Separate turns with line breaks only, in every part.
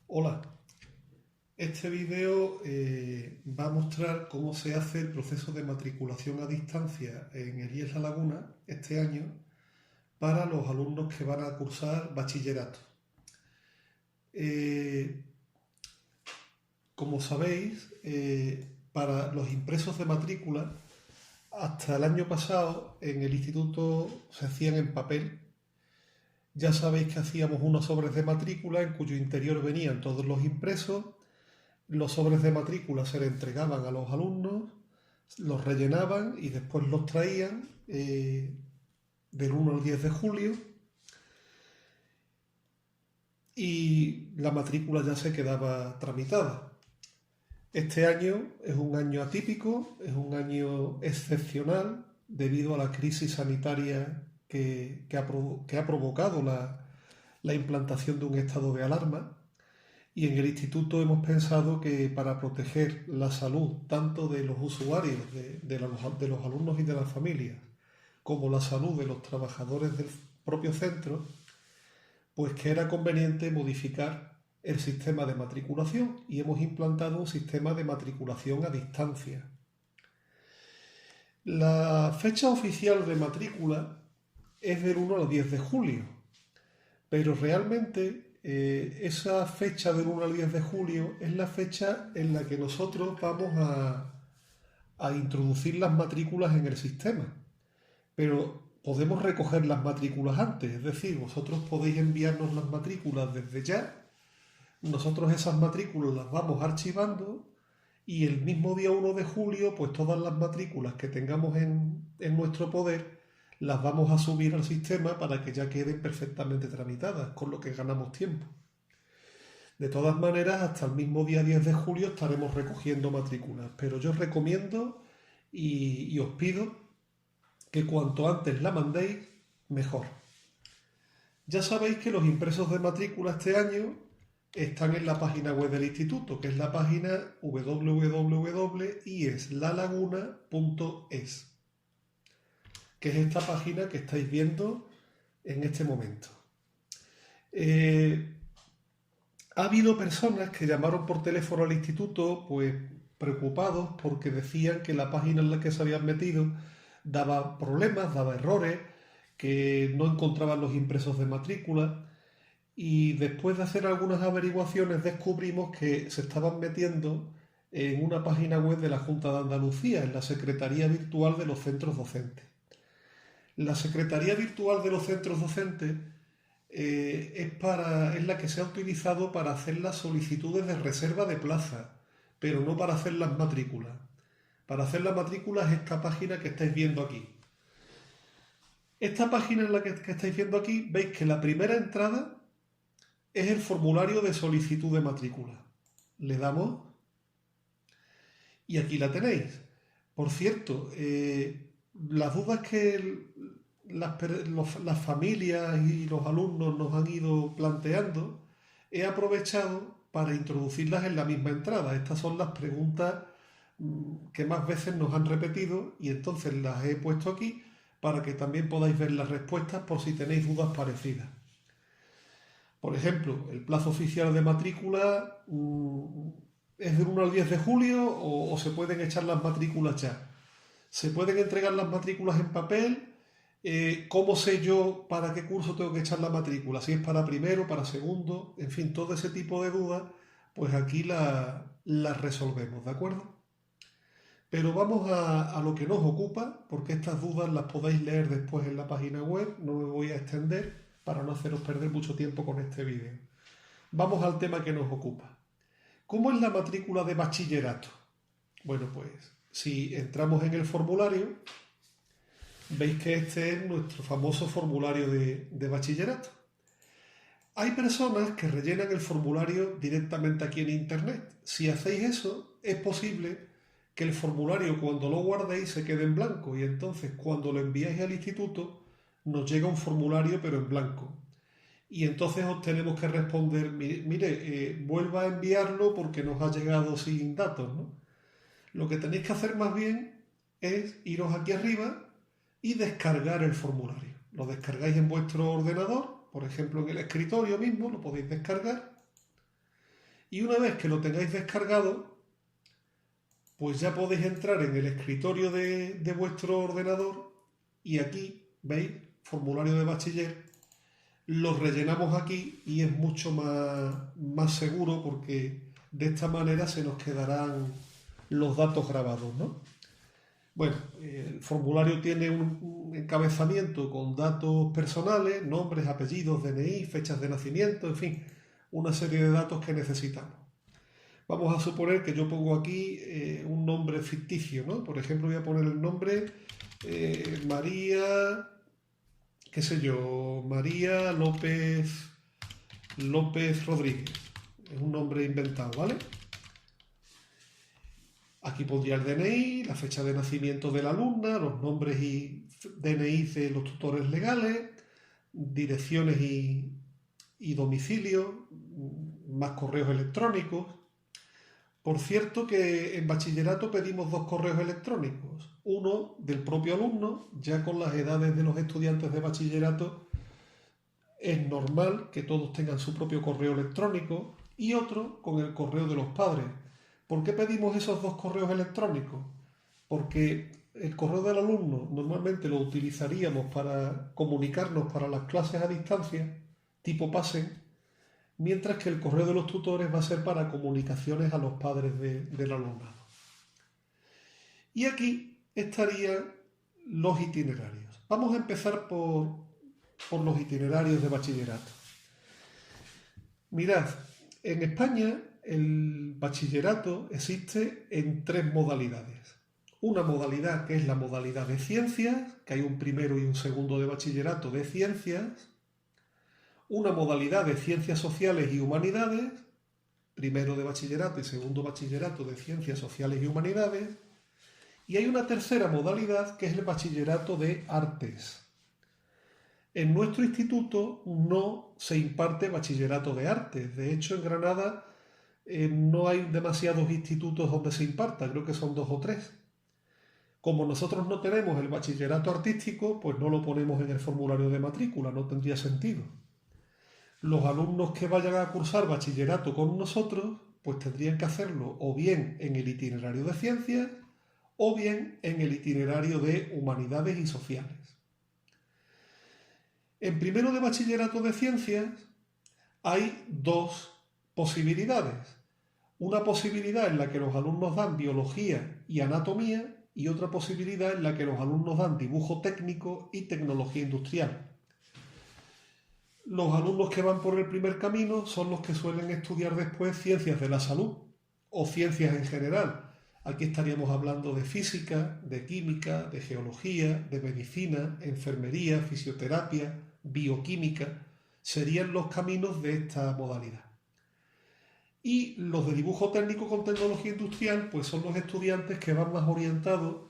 Hola, este vídeo va a mostrar cómo se hace el proceso de matriculación a distancia en el IES La Laguna este año para los alumnos que van a cursar bachillerato. Eh, Como sabéis, para los impresos de matrícula, hasta el año pasado en el instituto se hacían en papel. Ya sabéis que hacíamos unos sobres de matrícula en cuyo interior venían todos los impresos. Los sobres de matrícula se le entregaban a los alumnos, los rellenaban y después los traían del 1 al 10 de julio y la matrícula ya se quedaba tramitada. Este año es un año atípico, es un año excepcional debido a la crisis sanitaria que ha provocado la implantación de un estado de alarma. Y en el instituto hemos pensado que para proteger la salud tanto de los usuarios, de los alumnos y de las familias, como la salud de los trabajadores del propio centro, pues que era conveniente modificar el sistema de matriculación y hemos implantado un sistema de matriculación a distancia. La fecha oficial de matrícula es del 1 al 10 de julio, pero realmente esa fecha del 1 al 10 de julio es la fecha en la que nosotros vamos a introducir las matrículas en el sistema. Pero podemos recoger las matrículas antes, es decir, vosotros podéis enviarnos las matrículas desde ya, nosotros esas matrículas las vamos archivando y el mismo día 1 de julio, pues todas las matrículas que tengamos en nuestro poder las vamos a subir al sistema para que ya queden perfectamente tramitadas, con lo que ganamos tiempo. De todas maneras, hasta el mismo día 10 de julio estaremos recogiendo matrículas, pero yo os recomiendo y os pido que cuanto antes la mandéis, mejor. Ya sabéis que los impresos de matrícula este año están en la página web del instituto, que es la página www.ieslalaguna.es, que es esta página que estáis viendo en este momento. Ha habido personas que llamaron por teléfono al instituto, pues preocupados porque decían que la página en la que se habían metido daba problemas, daba errores, que no encontraban los impresos de matrícula y después de hacer algunas averiguaciones descubrimos que se estaban metiendo en una página web de la Junta de Andalucía, en la Secretaría Virtual de los Centros Docentes. La Secretaría Virtual de los Centros Docentes es la que se ha utilizado para hacer las solicitudes de reserva de plaza, pero no para hacer las matrículas. Para hacer las matrículas es esta página que estáis viendo aquí. Esta página en la que estáis viendo aquí, veis que la primera entrada es el formulario de solicitud de matrícula. Le damos y aquí la tenéis. Por cierto, las dudas que las familias y los alumnos nos han ido planteando, he aprovechado para introducirlas en la misma entrada. Estas son las preguntas que más veces nos han repetido y entonces las he puesto aquí para que también podáis ver las respuestas por si tenéis dudas parecidas. Por ejemplo, el plazo oficial de matrícula es del 1 al 10 de julio o se pueden echar las matrículas ya. Se pueden entregar las matrículas en papel. ¿Cómo sé yo para qué curso tengo que echar la matrícula? Si es para primero, para segundo, en fin, todo ese tipo de dudas, pues aquí las resolvemos, ¿de acuerdo? Pero vamos a lo que nos ocupa, porque estas dudas las podéis leer después en la página web, no me voy a extender para no haceros perder mucho tiempo con este vídeo. Vamos al tema que nos ocupa. ¿Cómo es la matrícula de bachillerato? Bueno, pues si entramos en el formulario, veis que este es nuestro famoso formulario de bachillerato. Hay personas que rellenan el formulario directamente aquí en internet. Si hacéis eso, es posible que el formulario cuando lo guardéis se quede en blanco y entonces cuando lo enviáis al instituto nos llega un formulario pero en blanco. Y entonces os tenemos que responder, mire, vuelva a enviarlo porque nos ha llegado sin datos, ¿no? Lo que tenéis que hacer más bien es iros aquí arriba y descargar el formulario. Lo descargáis en vuestro ordenador, por ejemplo en el escritorio mismo, lo podéis descargar. Y una vez que lo tengáis descargado, pues ya podéis entrar en el escritorio de vuestro ordenador y aquí, ¿veis? Formulario de bachiller. Lo rellenamos aquí y es mucho más seguro porque de esta manera se nos quedarán los datos grabados, ¿no? Bueno, el formulario tiene un encabezamiento con datos personales, nombres, apellidos, DNI, fechas de nacimiento, en fin, una serie de datos que necesitamos. Vamos a suponer que yo pongo aquí un nombre ficticio, ¿no? Por ejemplo, voy a poner el nombre María, qué sé yo, María López Rodríguez. Es un nombre inventado, ¿vale? Aquí pondría el DNI, la fecha de nacimiento de la alumna, los nombres y DNI de los tutores legales, direcciones y domicilio, más correos electrónicos. Por cierto que en bachillerato pedimos 2 correos electrónicos. Uno del propio alumno, ya con las edades de los estudiantes de bachillerato es normal que todos tengan su propio correo electrónico, y otro con el correo de los padres. ¿Por qué pedimos esos 2 correos electrónicos? Porque el correo del alumno normalmente lo utilizaríamos para comunicarnos para las clases a distancia, tipo PASEN, mientras que el correo de los tutores va a ser para comunicaciones a los padres del alumnado. Y aquí estarían los itinerarios. Vamos a empezar por los itinerarios de bachillerato. Mirad, en España el bachillerato existe en 3 modalidades. Una modalidad que es la modalidad de ciencias, que hay un primero y un segundo de bachillerato de ciencias. Una modalidad de ciencias sociales y humanidades, primero de bachillerato y segundo bachillerato de ciencias sociales y humanidades. Y hay una tercera modalidad que es el bachillerato de artes. En nuestro instituto no se imparte bachillerato de artes. De hecho, en Granada no hay demasiados institutos donde se imparta, creo que son 2 o 3. Como nosotros no tenemos el bachillerato artístico, pues no lo ponemos en el formulario de matrícula, no tendría sentido. Los alumnos que vayan a cursar bachillerato con nosotros, pues tendrían que hacerlo o bien en el itinerario de ciencias o bien en el itinerario de humanidades y sociales. En primero de bachillerato de ciencias hay 2 posibilidades. Una posibilidad en la que los alumnos dan biología y anatomía y otra posibilidad en la que los alumnos dan dibujo técnico y tecnología industrial. Los alumnos que van por el primer camino son los que suelen estudiar después ciencias de la salud o ciencias en general. Aquí estaríamos hablando de física, de química, de geología, de medicina, enfermería, fisioterapia, bioquímica. Serían los caminos de esta modalidad. Y los de dibujo técnico con tecnología industrial, pues son los estudiantes que van más orientados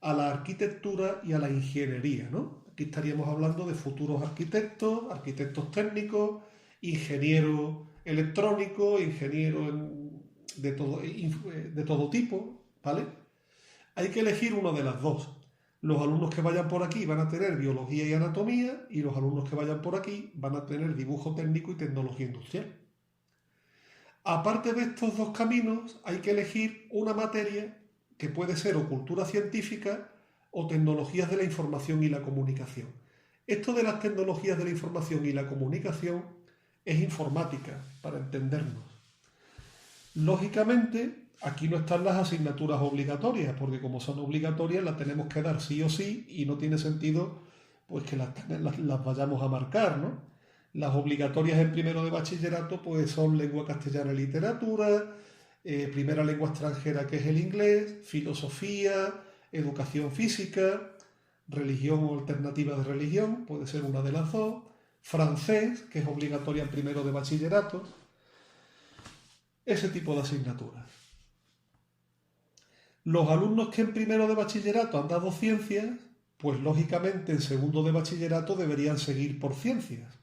a la arquitectura y a la ingeniería, ¿no? Aquí estaríamos hablando de futuros arquitectos, arquitectos técnicos, ingenieros electrónicos, ingenieros de todo tipo, ¿vale? Hay que elegir una de las 2. Los alumnos que vayan por aquí van a tener biología y anatomía y los alumnos que vayan por aquí van a tener dibujo técnico y tecnología industrial. Aparte de estos 2 caminos, hay que elegir una materia que puede ser o cultura científica o tecnologías de la información y la comunicación. Esto de las tecnologías de la información y la comunicación es informática, para entendernos. Lógicamente, aquí no están las asignaturas obligatorias, porque como son obligatorias las tenemos que dar sí o sí y no tiene sentido pues que las vayamos a marcar, ¿no? Las obligatorias en primero de bachillerato pues son lengua castellana y literatura, primera lengua extranjera que es el inglés, filosofía, educación física, religión o alternativa de religión, puede ser una de las 2, francés, que es obligatoria en primero de bachillerato, ese tipo de asignaturas. Los alumnos que en primero de bachillerato han dado ciencias, pues lógicamente en segundo de bachillerato deberían seguir por ciencias.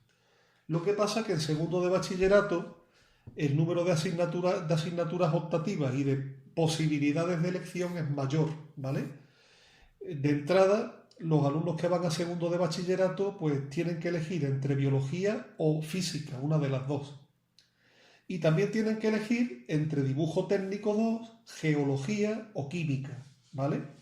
Lo que pasa es que en segundo de bachillerato el número de asignaturas optativas y de posibilidades de elección es mayor, ¿vale? De entrada, los alumnos que van a segundo de bachillerato pues tienen que elegir entre biología o física, una de las 2. Y también tienen que elegir entre dibujo técnico 2, geología o química, ¿vale?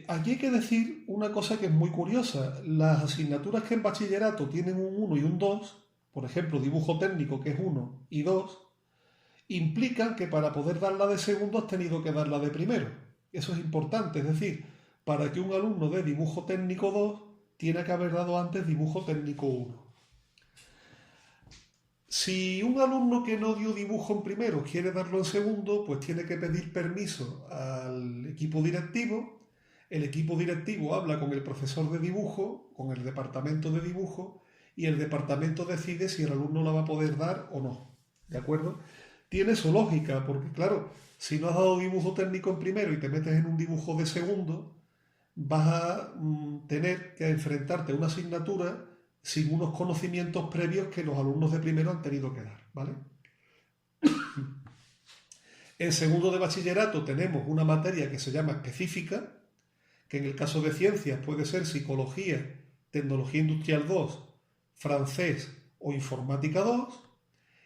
Aquí hay que decir una cosa que es muy curiosa. Las asignaturas que en bachillerato tienen un 1 y un 2, por ejemplo, dibujo técnico que es 1 y 2, implican que para poder dar la de segundo has tenido que dar la de primero. Eso es importante, es decir, para que un alumno dé dibujo técnico 2, tiene que haber dado antes dibujo técnico 1. Si un alumno que no dio dibujo en primero quiere darlo en segundo, pues tiene que pedir permiso al equipo directivo. El equipo directivo habla con el profesor de dibujo, con el departamento de dibujo, y el departamento decide si el alumno la va a poder dar o no. ¿De acuerdo? Tiene su lógica, porque claro, si no has dado dibujo técnico en primero y te metes en un dibujo de segundo, vas a tener que enfrentarte a una asignatura sin unos conocimientos previos que los alumnos de primero han tenido que dar, ¿vale? En segundo de bachillerato tenemos una materia que se llama específica, que en el caso de ciencias puede ser psicología, tecnología industrial 2, francés o informática 2,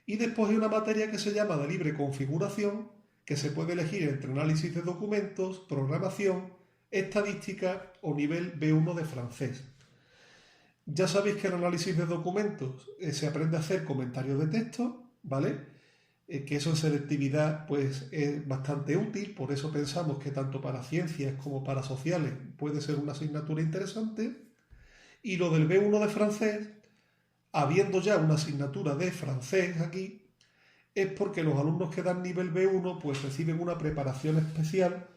y después hay una materia que se llama de libre configuración, que se puede elegir entre análisis de documentos, programación, estadística o nivel B1 de francés. Ya sabéis que el análisis de documentos se aprende a hacer comentarios de texto, ¿vale? Que eso en selectividad pues es bastante útil, por eso pensamos que tanto para ciencias como para sociales puede ser una asignatura interesante. Y lo del B1 de francés, habiendo ya una asignatura de francés aquí, es porque los alumnos que dan nivel B1 pues reciben una preparación especial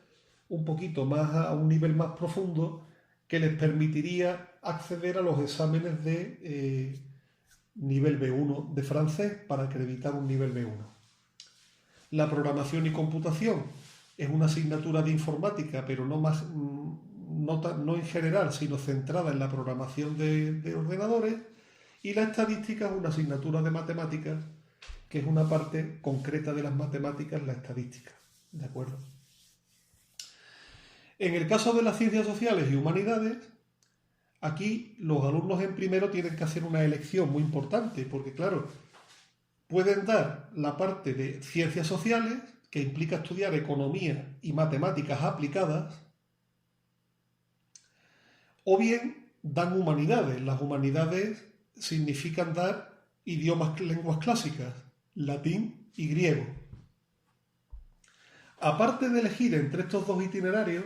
un poquito más a un nivel más profundo que les permitiría acceder a los exámenes de nivel B1 de francés para acreditar un nivel B1. La programación y computación es una asignatura de informática, pero no en general, sino centrada en la programación de ordenadores. Y la estadística es una asignatura de matemáticas, que es una parte concreta de las matemáticas, la estadística. ¿De acuerdo? En el caso de las ciencias sociales y humanidades, aquí los alumnos en primero tienen que hacer una elección muy importante, porque claro, pueden dar la parte de ciencias sociales, que implica estudiar economía y matemáticas aplicadas, o bien dan humanidades. Las humanidades significan dar idiomas, lenguas clásicas, latín y griego. Aparte de elegir entre estos dos itinerarios,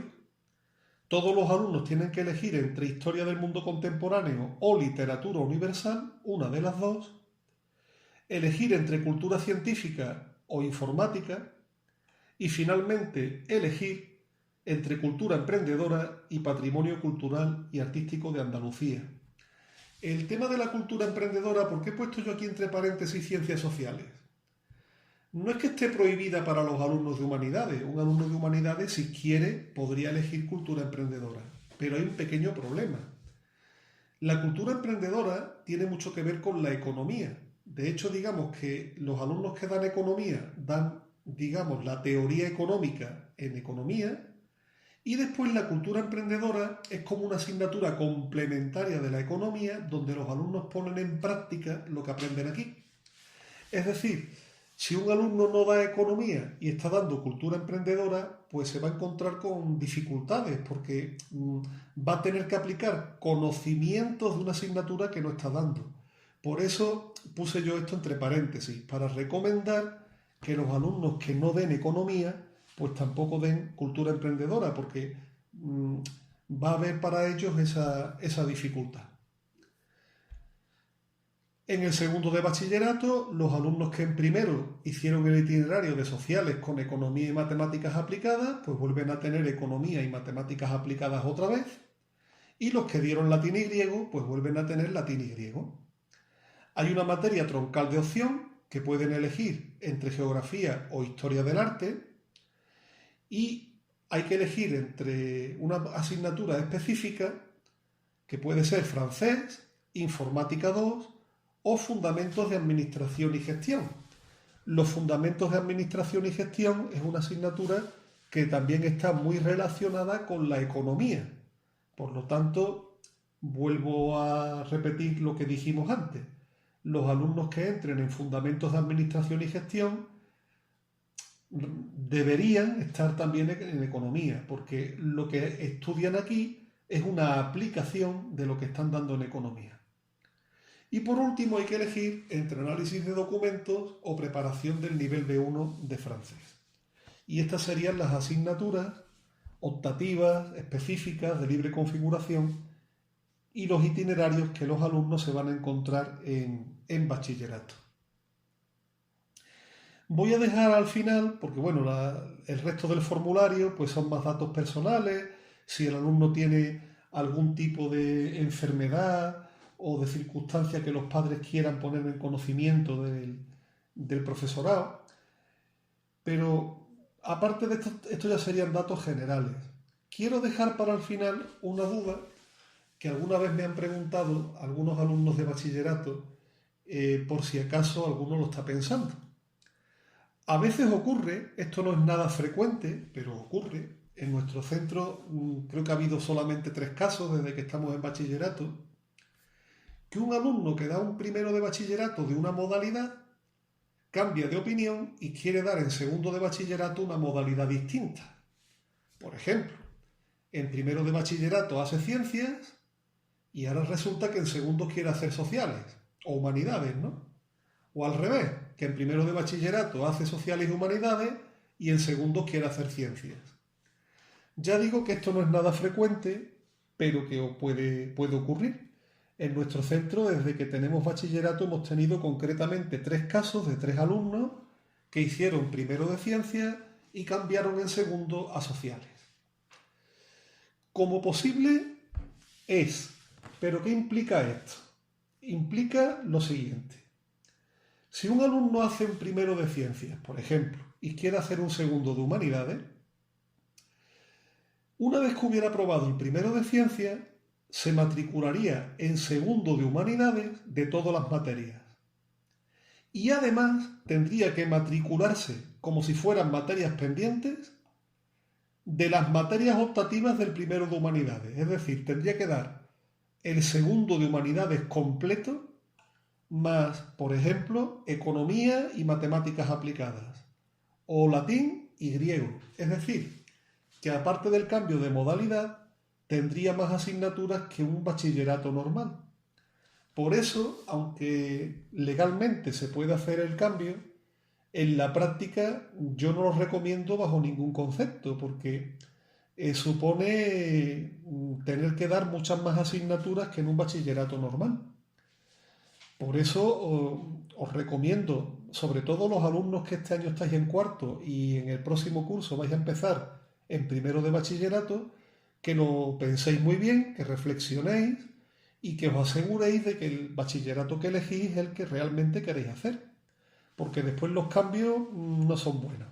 todos los alumnos tienen que elegir entre historia del mundo contemporáneo o literatura universal, una de las dos, elegir entre cultura científica o informática y finalmente elegir entre cultura emprendedora y patrimonio cultural y artístico de Andalucía. El tema de la cultura emprendedora, ¿por qué he puesto yo aquí entre paréntesis ciencias sociales? No es que esté prohibida para los alumnos de humanidades. Un alumno de humanidades, si quiere, podría elegir cultura emprendedora. Pero hay un pequeño problema. La cultura emprendedora tiene mucho que ver con la economía. De hecho, digamos que los alumnos que dan economía dan, digamos, la teoría económica en economía, y después la cultura emprendedora es como una asignatura complementaria de la economía donde los alumnos ponen en práctica lo que aprenden aquí. Es decir, si un alumno no da economía y está dando cultura emprendedora, pues se va a encontrar con dificultades porque va a tener que aplicar conocimientos de una asignatura que no está dando. Por eso puse yo esto entre paréntesis, para recomendar que los alumnos que no den economía, pues tampoco den cultura emprendedora, porque va a haber para ellos esa dificultad. En el segundo de bachillerato, los alumnos que en primero hicieron el itinerario de sociales con economía y matemáticas aplicadas, pues vuelven a tener economía y matemáticas aplicadas otra vez. Y los que dieron latín y griego, pues vuelven a tener latín y griego. Hay una materia troncal de opción que pueden elegir entre geografía o historia del arte. Y hay que elegir entre una asignatura específica, que puede ser francés, informática 2, o fundamentos de administración y gestión. Los fundamentos de administración y gestión es una asignatura que también está muy relacionada con la economía. Por lo tanto, vuelvo a repetir lo que dijimos antes. los alumnos que entren en fundamentos de administración y gestión deberían estar también en economía, porque lo que estudian aquí es una aplicación de lo que están dando en economía. Y por último hay que elegir entre análisis de documentos o preparación del nivel B1 de francés. Y estas serían las asignaturas optativas, específicas, de libre configuración y los itinerarios que los alumnos se van a encontrar en bachillerato. Voy a dejar al final, porque bueno, el resto del formulario pues son más datos personales, si el alumno tiene algún tipo de enfermedad o de circunstancia que los padres quieran poner en conocimiento del profesorado. Pero aparte de esto ya serían datos generales. Quiero dejar para el final una duda que alguna vez me han preguntado algunos alumnos de bachillerato, por si acaso alguno lo está pensando. A veces ocurre, esto no es nada frecuente, pero ocurre. En nuestro centro creo que ha habido solamente 3 casos desde que estamos en bachillerato, que un alumno que da un primero de bachillerato de una modalidad cambia de opinión y quiere dar en segundo de bachillerato una modalidad distinta. Por ejemplo, en primero de bachillerato hace ciencias y ahora resulta que en segundo quiere hacer sociales o humanidades, ¿no? O al revés, que en primero de bachillerato hace sociales y humanidades y en segundo quiere hacer ciencias. Ya digo que esto no es nada frecuente, pero que puede ocurrir. En nuestro centro, desde que tenemos bachillerato, hemos tenido concretamente 3 casos de 3 alumnos que hicieron primero de ciencias y cambiaron en segundo a sociales. Como posible es, pero ¿qué implica esto? Implica lo siguiente. Si un alumno hace un primero de ciencias, por ejemplo, y quiere hacer un segundo de humanidades, una vez que hubiera aprobado el primero de ciencias, se matricularía en segundo de humanidades de todas las materias. Y además tendría que matricularse como si fueran materias pendientes de las materias optativas del primero de humanidades. Es decir, tendría que dar el segundo de humanidades completo más, por ejemplo, economía y matemáticas aplicadas, o latín y griego. Es decir, que aparte del cambio de modalidad, tendría más asignaturas que un bachillerato normal. Por eso, aunque legalmente se puede hacer el cambio, en la práctica yo no lo recomiendo bajo ningún concepto, porque supone tener que dar muchas más asignaturas que en un bachillerato normal. Por eso os recomiendo, sobre todo los alumnos que este año estáis en cuarto y en el próximo curso vais a empezar en primero de bachillerato, que lo penséis muy bien, que reflexionéis y que os aseguréis de que el bachillerato que elegís es el que realmente queréis hacer, porque después los cambios no son buenos.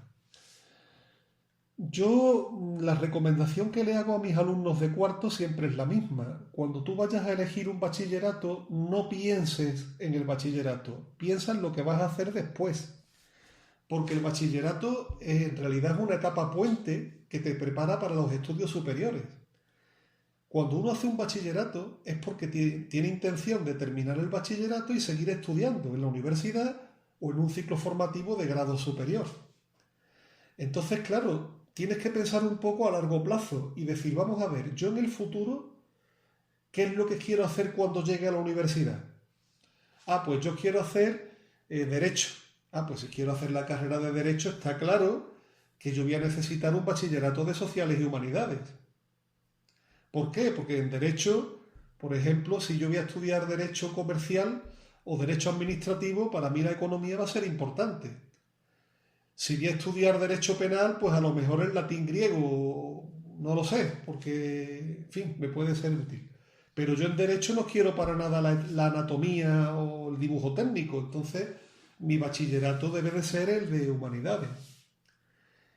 Yo la recomendación que le hago a mis alumnos de cuarto siempre es la misma. Cuando tú vayas a elegir un bachillerato, no pienses en el bachillerato, piensa en lo que vas a hacer después. Porque el bachillerato en realidad es una etapa puente que te prepara para los estudios superiores. Cuando uno hace un bachillerato es porque tiene intención de terminar el bachillerato y seguir estudiando en la universidad o en un ciclo formativo de grado superior. Entonces, claro, tienes que pensar un poco a largo plazo y decir, vamos a ver, yo en el futuro, ¿qué es lo que quiero hacer cuando llegue a la universidad? Pues yo quiero hacer Derecho. Pues si quiero hacer la carrera de Derecho, está claro que yo voy a necesitar un bachillerato de Sociales y Humanidades. ¿Por qué? Porque en Derecho, por ejemplo, si yo voy a estudiar Derecho Comercial o Derecho Administrativo, para mí la economía va a ser importante. Si voy a estudiar Derecho Penal, pues a lo mejor el latín griego, no lo sé, porque, en fin, me puede ser útil. Pero yo en Derecho no quiero para nada la anatomía o el dibujo técnico, entonces mi bachillerato debe de ser el de Humanidades.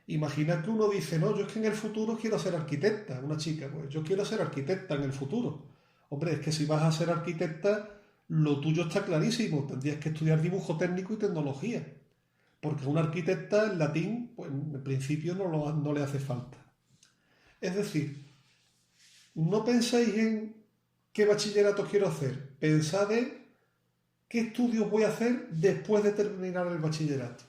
Imagina que uno dice, no, yo es que en el futuro quiero ser arquitecta, una chica, pues yo quiero ser arquitecta en el futuro. Hombre, es que si vas a ser arquitecta, lo tuyo está clarísimo, tendrías que estudiar dibujo técnico y tecnología, porque a una arquitecta el latín, pues en principio no le hace falta. Es decir, no penséis en qué bachillerato quiero hacer, pensad en qué estudios voy a hacer después de terminar el bachillerato.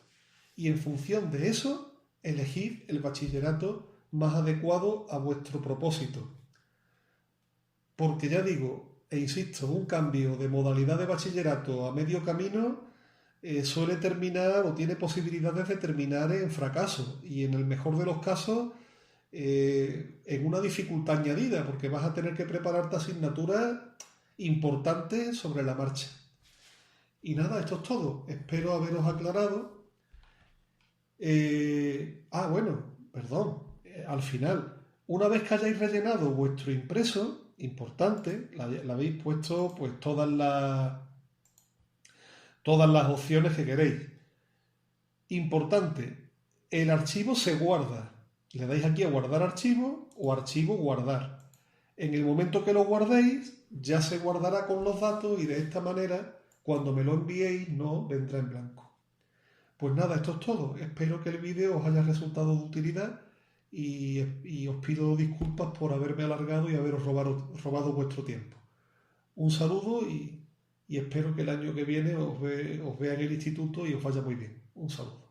Y en función de eso, elegid el bachillerato más adecuado a vuestro propósito. Porque ya digo, e insisto, un cambio de modalidad de bachillerato a medio camino suele terminar o tiene posibilidades de terminar en fracaso y en el mejor de los casos en una dificultad añadida, porque vas a tener que prepararte asignaturas importantes sobre la marcha. Y nada, esto es todo. Espero haberos aclarado. Bueno, perdón. Al final, una vez que hayáis rellenado vuestro impreso, importante, le habéis puesto pues todas las opciones que queréis. Importante, el archivo se guarda. Le dais aquí a guardar archivo o archivo guardar. En el momento que lo guardéis, ya se guardará con los datos y de esta manera, cuando me lo enviéis, no vendrá en blanco. Pues nada, esto es todo. Espero que el vídeo os haya resultado de utilidad y os pido disculpas por haberme alargado y haberos robado vuestro tiempo. Un saludo y espero que el año que viene os vea en el instituto y os vaya muy bien. Un saludo.